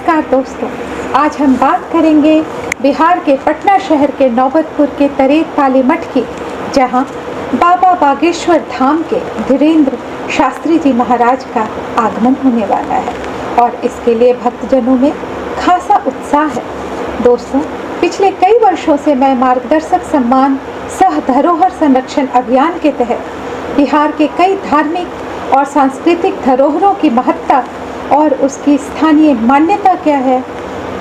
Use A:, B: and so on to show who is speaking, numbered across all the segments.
A: नमस्कार दोस्तों, आज हम बात करेंगे बिहार के पटना शहर के नौबतपुर के तरेत पाली मठ की, जहां बाबा बागेश्वर धाम के धीरेन्द्र शास्त्री जी महाराज का आगमन होने वाला है और इसके लिए भक्तजनों में खासा उत्साह है। दोस्तों, पिछले कई वर्षों से मैं मार्गदर्शक सम्मान सह धरोहर संरक्षण अभियान के तहत बिहार के कई धार्मिक और सांस्कृतिक धरोहरों की महत्ता और उसकी स्थानीय मान्यता क्या है,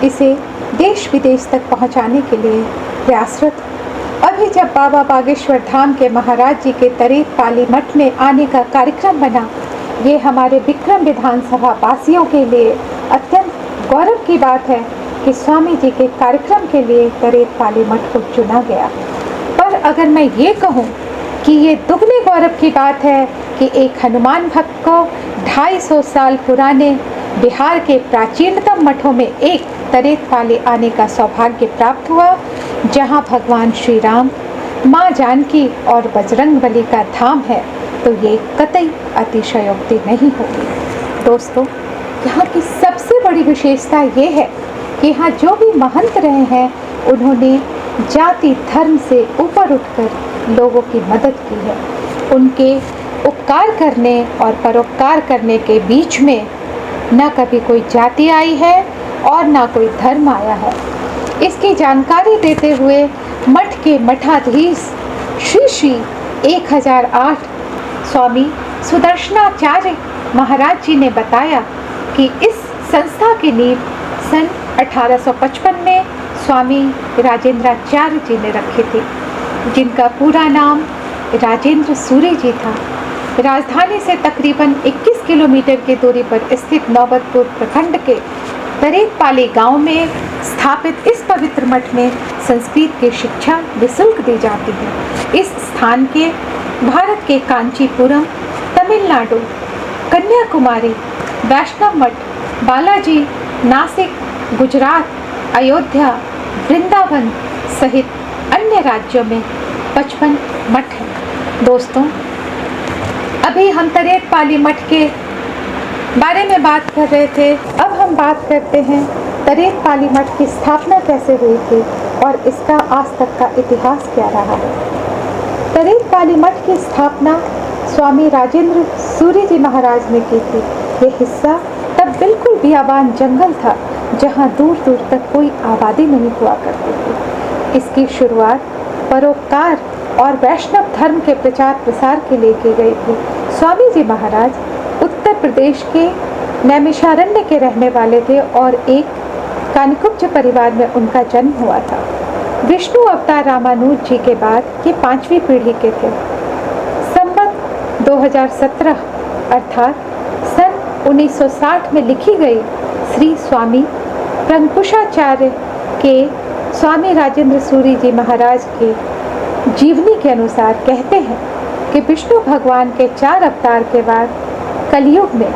A: इसे देश विदेश तक पहुंचाने के लिए प्रयासरत हूं। अभी जब बाबा बागेश्वर धाम के महाराज जी के तरेत पाली मठ में आने का कार्यक्रम बना, ये हमारे विक्रम विधानसभा वासियों के लिए अत्यंत गौरव की बात है कि स्वामी जी के कार्यक्रम के लिए तरेत पाली मठ को चुना गया। पर अगर मैं ये कहूँ कि ये दुगने गौरव की बात है कि एक हनुमान भक्त को 250 साल पुराने बिहार के प्राचीनतम मठों में एक तरेत पाली आने का सौभाग्य प्राप्त हुआ, जहां भगवान श्री राम, माँ जानकी और बजरंगबली का धाम है, तो ये कतई अतिशयोक्ति नहीं होगी। दोस्तों, यहाँ की सबसे बड़ी विशेषता ये है कि यहाँ जो भी महंत रहे हैं, उन्होंने जाति धर्म से ऊपर उठकर लोगों की मदद की है। उनके उपकार करने और परोपकार करने के बीच में न कभी कोई जाति आई है और न कोई धर्म आया है। इसकी जानकारी देते हुए मठ के मठाधीश श्री 1008 स्वामी सुदर्शनाचार्य महाराज जी ने बताया कि इस संस्था की नींव सन 1855 में स्वामी राजेंद्राचार्य जी ने रखी थी, जिनका पूरा नाम राजेंद्र सूरी जी था। राजधानी से तकरीबन 21 किलोमीटर की दूरी पर स्थित नौबतपुर प्रखंड के तरेत पाली गांव में स्थापित इस पवित्र मठ में संस्कृत की शिक्षा निःशुल्क दी जाती है। इस स्थान के भारत के कांचीपुरम, तमिलनाडु, कन्याकुमारी, वैष्णव मठ, बालाजी, नासिक, गुजरात, अयोध्या, वृंदावन सहित अन्य राज्यों में 55 मठ हैं। दोस्तों, अभी हम तरेत पाली मठ के बारे में बात कर रहे थे। अब हम बात करते हैं तरेत पाली मठ की स्थापना कैसे हुई थी और इसका आज तक का इतिहास क्या रहा है। तरेत पाली मठ की स्थापना स्वामी राजेंद्र सूरी जी महाराज ने की थी। ये हिस्सा तब बिल्कुल बियाबान जंगल था, जहाँ दूर दूर तक कोई आबादी नहीं हुआ करती थी। इसकी शुरुआत परोपकार और वैष्णव धर्म के प्रचार प्रसार के लिए की गई थी। स्वामी जी महाराज उत्तर प्रदेश के नैमिषारण्य के रहने वाले थे और एक कानिकुब्ज परिवार में उनका जन्म हुआ था। विष्णु अवतार रामानुज जी के बाद ये 5वीं पीढ़ी के थे। संवत 2017 अर्थात सन 1960 में लिखी गई श्री स्वामी प्रंकुशाचार्य के स्वामी राजेंद्र सूरी जी महाराज के जीवनी के अनुसार कहते हैं कि विष्णु भगवान के 4 अवतार के बाद कलयुग में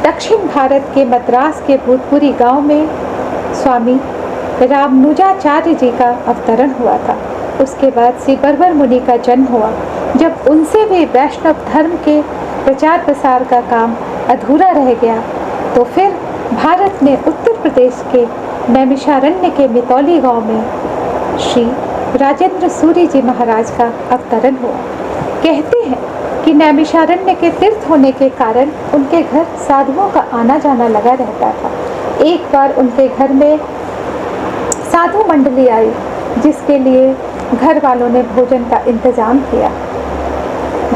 A: दक्षिण भारत के मद्रास के भूतपुरी गांव में स्वामी रामानुजाचार्य जी का अवतरण हुआ था। उसके बाद श्री बर्बर मुनि का जन्म हुआ। जब उनसे भी वैष्णव धर्म के प्रचार प्रसार का काम अधूरा रह गया, तो फिर भारत में उत्तर प्रदेश के नैमिषारण्य के मितौली गांव में श्री राजेंद्र सूरी जी महाराज का अवतरण हुआ। कहते हैं कि नैमिषारण्य के तीर्थ होने के कारण उनके घर साधुओं का आना जाना लगा रहता था। एक बार उनके घर में साधु मंडली आई, जिसके लिए घर वालों ने भोजन का इंतजाम किया,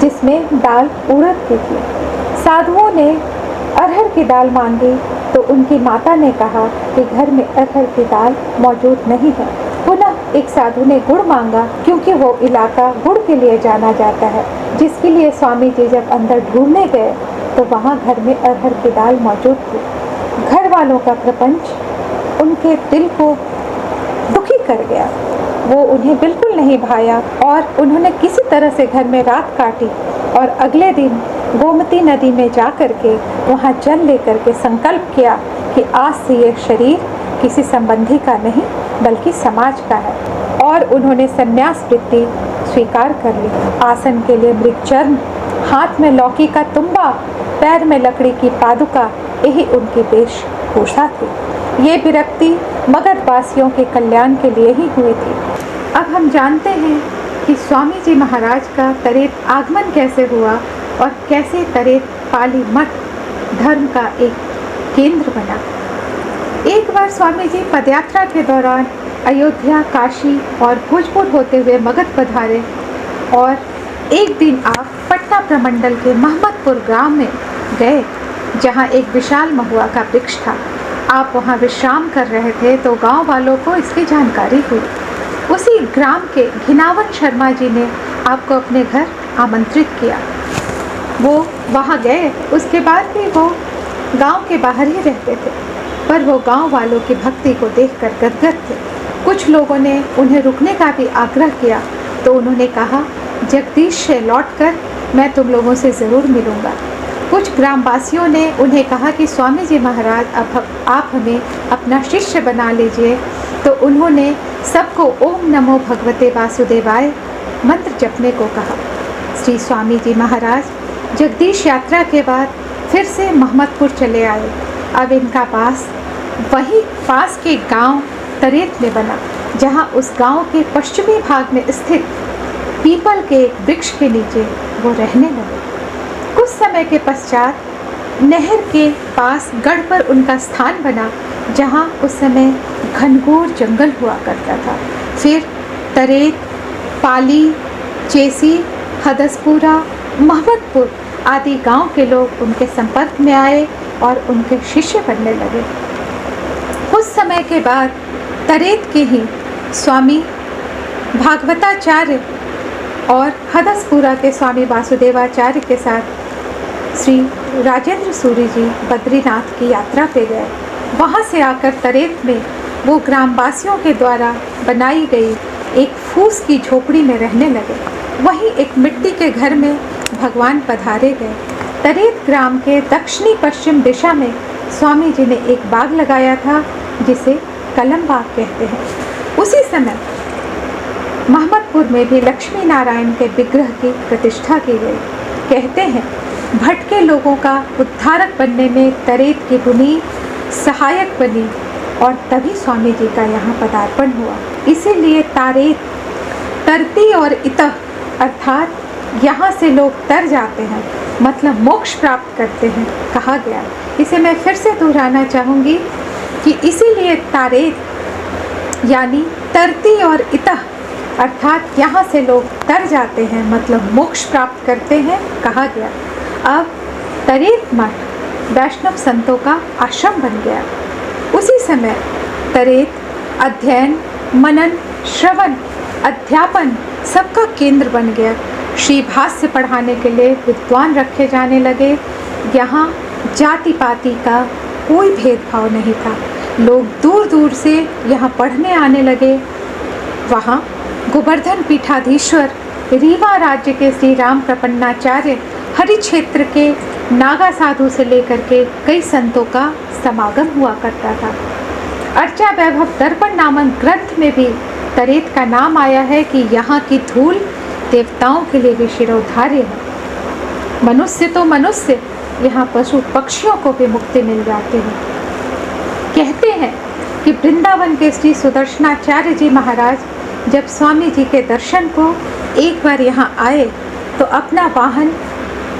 A: जिसमें दाल उड़द की थी। साधुओं ने अरहर की दाल मांगी तो उनकी माता ने कहा कि घर में अरहर की दाल मौजूद नहीं है। पुनः एक साधु ने गुड़ मांगा, क्योंकि वो इलाका गुड़ के लिए जाना जाता है, जिसके लिए स्वामी जी जब अंदर ढूंढने गए तो वहाँ घर में अरहर की दाल मौजूद थी। घर वालों का प्रपंच उनके दिल को दुखी कर गया। वो उन्हें बिल्कुल नहीं भाया और उन्होंने किसी तरह से घर में रात काटी और अगले दिन गोमती नदी में जा कर के वहाँ जल लेकर के संकल्प किया कि आज से ये शरीर किसी संबंधी का नहीं बल्कि समाज का है, और उन्होंने संन्यास वृत्ति स्वीकार कर ली। आसन के लिए मृगचर्म, हाथ में लौकी का तुम्बा, पैर में लकड़ी की पादुका, यही उनकी वेशभूषा थी। ये विरक्ति मगध वासियों के कल्याण के लिए ही हुई थी। अब हम जानते हैं कि स्वामी जी महाराज का तरेत आगमन कैसे हुआ और कैसे तरेत पाली मठ धर्म का एक केंद्र बना। एक बार स्वामी जी पदयात्रा के दौरान अयोध्या, काशी और भोजपुर होते हुए मगध पधारे और एक दिन आप पटना प्रमंडल के महमदपुर गांव में गए, जहां एक विशाल महुआ का वृक्ष था। आप वहां विश्राम कर रहे थे तो गांव वालों को इसकी जानकारी हुई। उसी ग्राम के घिनावन शर्मा जी ने आपको अपने घर आमंत्रित किया। वो वहां गए, उसके बाद भी वो गांव के बाहर ही रहते थे, पर वो गांव वालों की भक्ति को देखकर गदगद थे। कुछ लोगों ने उन्हें रुकने का भी आग्रह किया तो उन्होंने कहा, जगदीश से लौटकर मैं तुम लोगों से ज़रूर मिलूँगा। कुछ ग्रामवासियों ने उन्हें कहा कि स्वामी जी महाराज अब आप हमें अपना शिष्य बना लीजिए, तो उन्होंने सबको ओम नमो भगवते वासुदेवाय मंत्र जपने को कहा। श्री स्वामी जी महाराज जगदीश यात्रा के बाद फिर से महमदपुर चले आए। अब इनका वास वहीं पास के गांव तरेत में बना, जहां उस गांव के पश्चिमी भाग में स्थित पीपल के एक वृक्ष के नीचे वो रहने लगे। कुछ समय के पश्चात नहर के पास गढ़ पर उनका स्थान बना, जहां उस समय घनघोर जंगल हुआ करता था। फिर तरेत, पाली, चेसी, हदसपुरा, महमदपुर आदि गांव के लोग उनके संपर्क में आए और उनके शिष्य बनने लगे। कुछ समय के बाद तरेत के ही स्वामी भागवताचार्य और हदसपुरा के स्वामी वासुदेवाचार्य के साथ श्री राजेंद्र सूरी जी बद्रीनाथ की यात्रा पे गए। वहाँ से आकर तरेत में वो ग्रामवासियों के द्वारा बनाई गई एक फूस की झोपड़ी में रहने लगे। वहीं एक मिट्टी के घर में भगवान पधारे गए। तरेत ग्राम के दक्षिणी पश्चिम दिशा में स्वामी जी ने एक बाग लगाया था, जिसे कलम बाग कहते हैं। उसी समय महमदपुर में भी लक्ष्मी नारायण के विग्रह की प्रतिष्ठा की गई। कहते हैं भटके लोगों का उद्धारक बनने में तरेत की भूमि सहायक बनी और तभी स्वामी जी का यहाँ पदार्पण हुआ। इसीलिए तारेत, तरती और इतः अर्थात यहाँ से लोग तर जाते हैं, मतलब मोक्ष प्राप्त करते हैं कहा गया। इसे मैं फिर से दोहराना चाहूँगी कि इसीलिए तारेत यानी तरती और इतः अर्थात यहाँ से लोग तर जाते हैं, मतलब मोक्ष प्राप्त करते हैं कहा गया। अब तरेत मठ वैष्णव संतों का आश्रम बन गया। उसी समय तरेत अध्ययन, मनन, श्रवण, अध्यापन सबका केंद्र बन गया। श्री भाष्य पढ़ाने के लिए विद्वान रखे जाने लगे। यहाँ जाति पाति का कोई भेदभाव नहीं था। लोग दूर दूर से यहाँ पढ़ने आने लगे। वहाँ गोवर्धन पीठाधीश्वर, रीवा राज्य के श्री राम प्रपन्नाचार्य, हरि क्षेत्र के नागा साधु से लेकर के कई संतों का समागम हुआ करता था। अर्चा वैभव दर्पण नामक ग्रंथ में भी तरेत का नाम आया है कि यहाँ की धूल देवताओं के लिए भी शिरोधार्य है। मनुष्य तो मनुष्य, यहाँ पशु पक्षियों को भी मुक्ति मिल जाती है। कहते हैं कि वृंदावन के श्री सुदर्शनाचार्य जी महाराज जब स्वामी जी के दर्शन को एक बार यहाँ आए तो अपना वाहन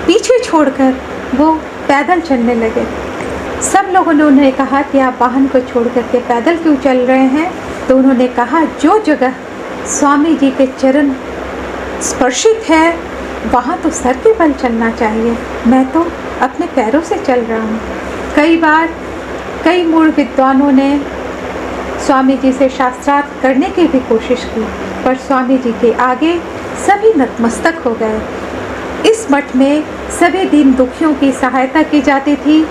A: पीछे छोड़कर वो पैदल चलने लगे। सब लोगों ने उन्हें कहा कि आप वाहन को छोड़ करके पैदल क्यों चल रहे हैं? तो उन्होंने कहा, जो जगह स्वामी जी के चरण स्पर्शित है वहाँ तो सर के बल चलना चाहिए, मैं तो अपने पैरों से चल रहा हूँ। कई बार कई मूढ़ विद्वानों ने स्वामी जी से शास्त्रार्थ करने की भी कोशिश की, पर स्वामी जी के आगे सभी नतमस्तक हो गए। इस मठ में सभी दीन दुखियों की सहायता की जाती थी।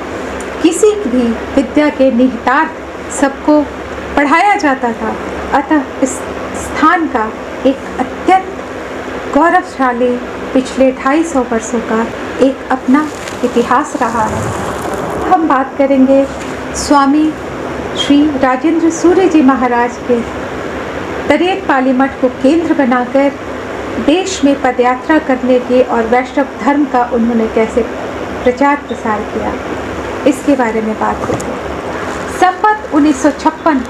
A: किसी भी विद्या के निहितार्थ सबको पढ़ाया जाता था। अतः इस स्थान का एक अत्यंत गौरवशाली पिछले 250 वर्षों का एक अपना इतिहास रहा है। हम बात करेंगे स्वामी श्री राजेंद्र सूरी जी महाराज के तरेत पाली मठ को केंद्र बनाकर देश में पदयात्रा करने की और वैष्णव धर्म का उन्होंने कैसे प्रचार प्रसार किया, इसके बारे में बात करेंगे। संवत 1956,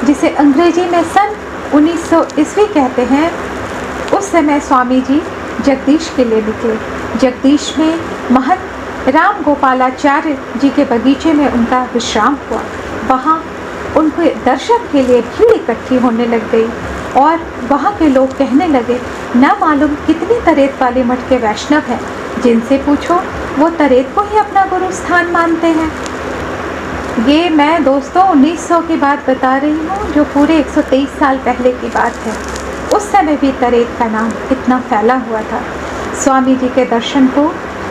A: जिसे अंग्रेजी में सन 1900 ईस्वी कहते हैं, उस समय स्वामी जी जगदीश के लिए निकले। जगदीश में महंत राम गोपालाचार्य जी के बगीचे में उनका विश्राम हुआ। वहाँ उनके दर्शन के लिए भीड़ इकट्ठी होने लग गई और वहाँ के लोग कहने लगे, न मालूम कितनी तरेत वाले मठ के वैष्णव हैं, जिनसे पूछो वो तरेत को ही अपना गुरु स्थान मानते हैं। ये मैं दोस्तों 1900 की बात बता रही हूँ, जो पूरे 123 साल पहले की बात है। उस समय भी तरेत का नाम इतना फैला हुआ था। स्वामी जी के दर्शन को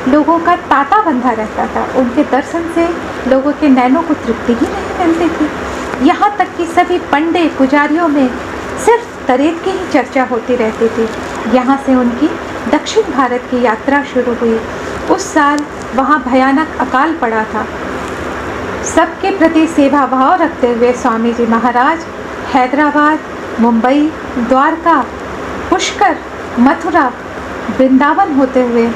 A: लोगों का तांता बंधा रहता था। उनके दर्शन से लोगों के नैनों को तृप्ति ही नहीं मिलती थी। यहाँ तक कि सभी पंडे पुजारियों में सिर्फ तरेत की ही चर्चा होती रहती थी। यहाँ से उनकी दक्षिण भारत की यात्रा शुरू हुई। उस साल वहाँ भयानक अकाल पड़ा था। सबके प्रति सेवा भाव रखते हुए स्वामी जी महाराज हैदराबाद, मुंबई, द्वारका, पुष्कर, मथुरा, वृंदावन होते हुए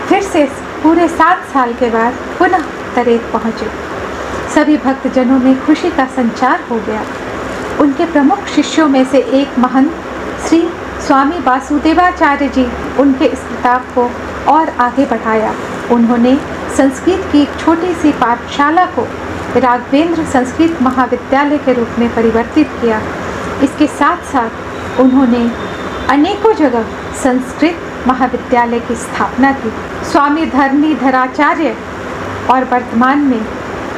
A: फिर से पूरे 7 साल के बाद पुनः तरेत पहुँचे। सभी भक्तजनों में खुशी का संचार हो गया। उनके प्रमुख शिष्यों में से एक महंत श्री स्वामी वासुदेवाचार्य जी उनके इस किताब को और आगे बढ़ाया। उन्होंने संस्कृत की एक छोटी सी पाठशाला को राघवेंद्र संस्कृत महाविद्यालय के रूप में परिवर्तित किया। इसके साथ साथ उन्होंने अनेकों जगह संस्कृत महाविद्यालय की स्थापना की। स्वामी धरणीधराचार्य और वर्तमान में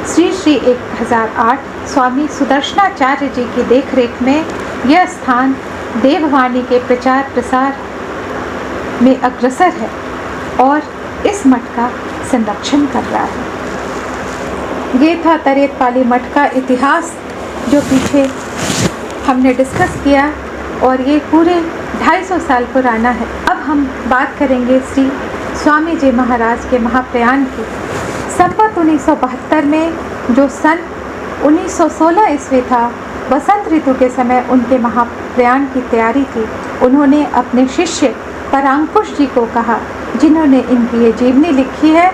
A: श्री श्री 1008 स्वामी सुदर्शनाचार्य जी की देखरेख में यह स्थान देववाणी के प्रचार प्रसार में अग्रसर है और इस मठ का संरक्षण कर रहा है। ये था तरेत पाली मठ का इतिहास, जो पीछे हमने डिस्कस किया, और ये पूरे 250 साल पुराना है। अब हम बात करेंगे श्री स्वामी जी महाराज के महाप्रयाण की। संवत 1972 में, जो सन 1916 ईस्वी था, बसंत ऋतु के समय उनके महाप्रयाण की तैयारी थी। उन्होंने अपने शिष्य परांकुश जी को कहा, जिन्होंने इनकी ये जीवनी लिखी है,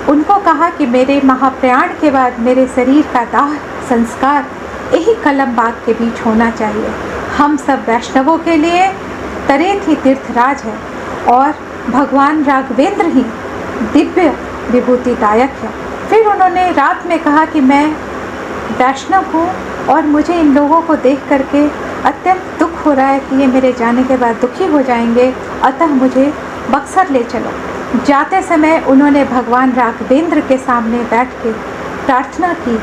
A: उनको कहा कि मेरे महाप्रयाण के बाद मेरे शरीर का दाह संस्कार यही कलम बाग के बीच होना चाहिए। हम सब वैष्णवों के लिए तरेत ही तीर्थराज है और भगवान राघवेंद्र ही दिव्य विभूतिदायक है। फिर उन्होंने रात में कहा कि मैं वैष्णव हूँ और मुझे इन लोगों को देख करके अत्यंत दुख हो रहा है कि ये मेरे जाने के बाद दुखी हो जाएंगे, अतः मुझे बक्सर ले चलो। जाते समय उन्होंने भगवान राघवेंद्र के सामने बैठ के प्रार्थना की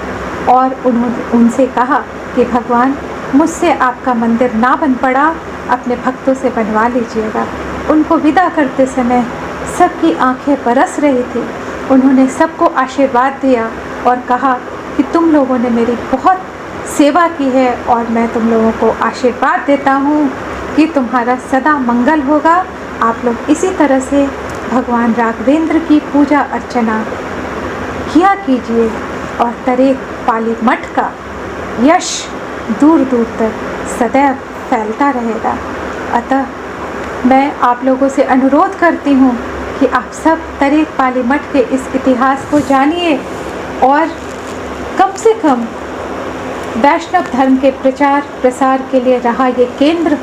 A: और उन्होंने उनसे कहा कि भगवान, मुझसे आपका मंदिर ना बन पड़ा, अपने भक्तों से बनवा लीजिएगा। उनको विदा करते समय सबकी आंखें बरस रही थी। उन्होंने सबको आशीर्वाद दिया और कहा कि तुम लोगों ने मेरी बहुत सेवा की है और मैं तुम लोगों को आशीर्वाद देता हूँ कि तुम्हारा सदा मंगल होगा। आप लोग इसी तरह से भगवान राघवेंद्र की पूजा अर्चना किया कीजिए और तरेत पाली मठ का यश दूर दूर तक सदैव फैलता रहेगा। अतः मैं आप लोगों से अनुरोध करती हूँ कि आप सब तरेत पाली मठ के इस इतिहास को जानिए और कम से कम वैष्णव धर्म के प्रचार प्रसार के लिए रहा ये केंद्र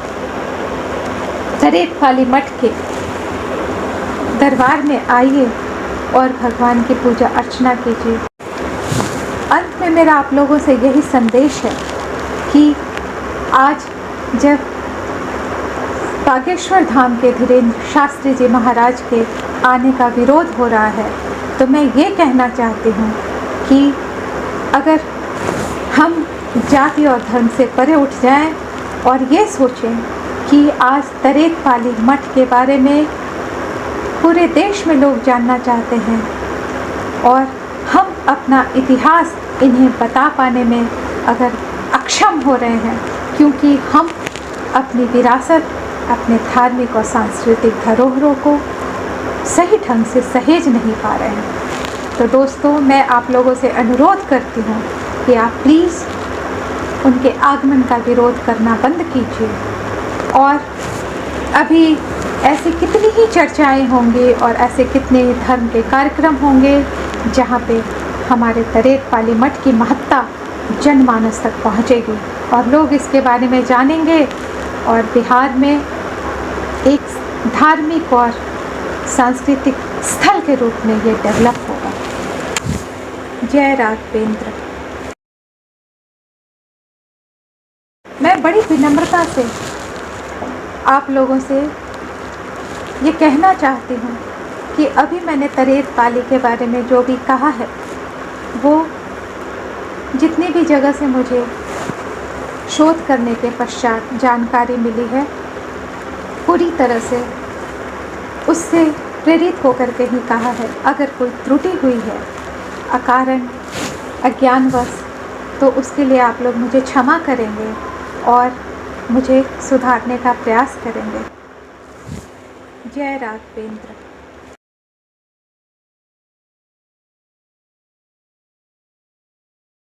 A: तरेत पाली मठ के दरबार में आइए और भगवान की पूजा अर्चना कीजिए। अंत में मेरा आप लोगों से यही संदेश है कि आज जब बागेश्वर धाम के धीरेन्द्र शास्त्री जी महाराज के आने का विरोध हो रहा है, तो मैं ये कहना चाहती हूँ कि अगर हम जाति और धर्म से परे उठ जाएं और ये सोचें कि आज तरेत पाली मठ के बारे में पूरे देश में लोग जानना चाहते हैं और हम अपना इतिहास इन्हें बता पाने में अगर अक्षम हो रहे हैं, क्योंकि हम अपनी विरासत, अपने धार्मिक और सांस्कृतिक धरोहरों को सही ढंग से सहेज नहीं पा रहे हैं, तो दोस्तों मैं आप लोगों से अनुरोध करती हूँ कि आप प्लीज़ उनके आगमन का विरोध करना बंद कीजिए। और अभी ऐसी कितनी ही चर्चाएं होंगी और ऐसे कितने ही धर्म के कार्यक्रम होंगे जहाँ पे हमारे तरेत पाली मठ की महत्ता जनमानस तक पहुंचेगी और लोग इसके बारे में जानेंगे और बिहार में एक धार्मिक और सांस्कृतिक स्थल के रूप में ये डेवलप होगा। जय राघवेंद्र। मैं बड़ी विनम्रता से आप लोगों से ये कहना चाहती हूँ कि अभी मैंने तरेत पाली के बारे में जो भी कहा है, वो जितनी भी जगह से मुझे शोध करने के पश्चात जानकारी मिली है, पूरी तरह से उससे प्रेरित होकर के ही कहा है। अगर कोई त्रुटि हुई है अकारण अज्ञानवश, तो उसके लिए आप लोग मुझे क्षमा करेंगे और मुझे सुधारने का प्रयास करेंगे। जय राघवेंद्र।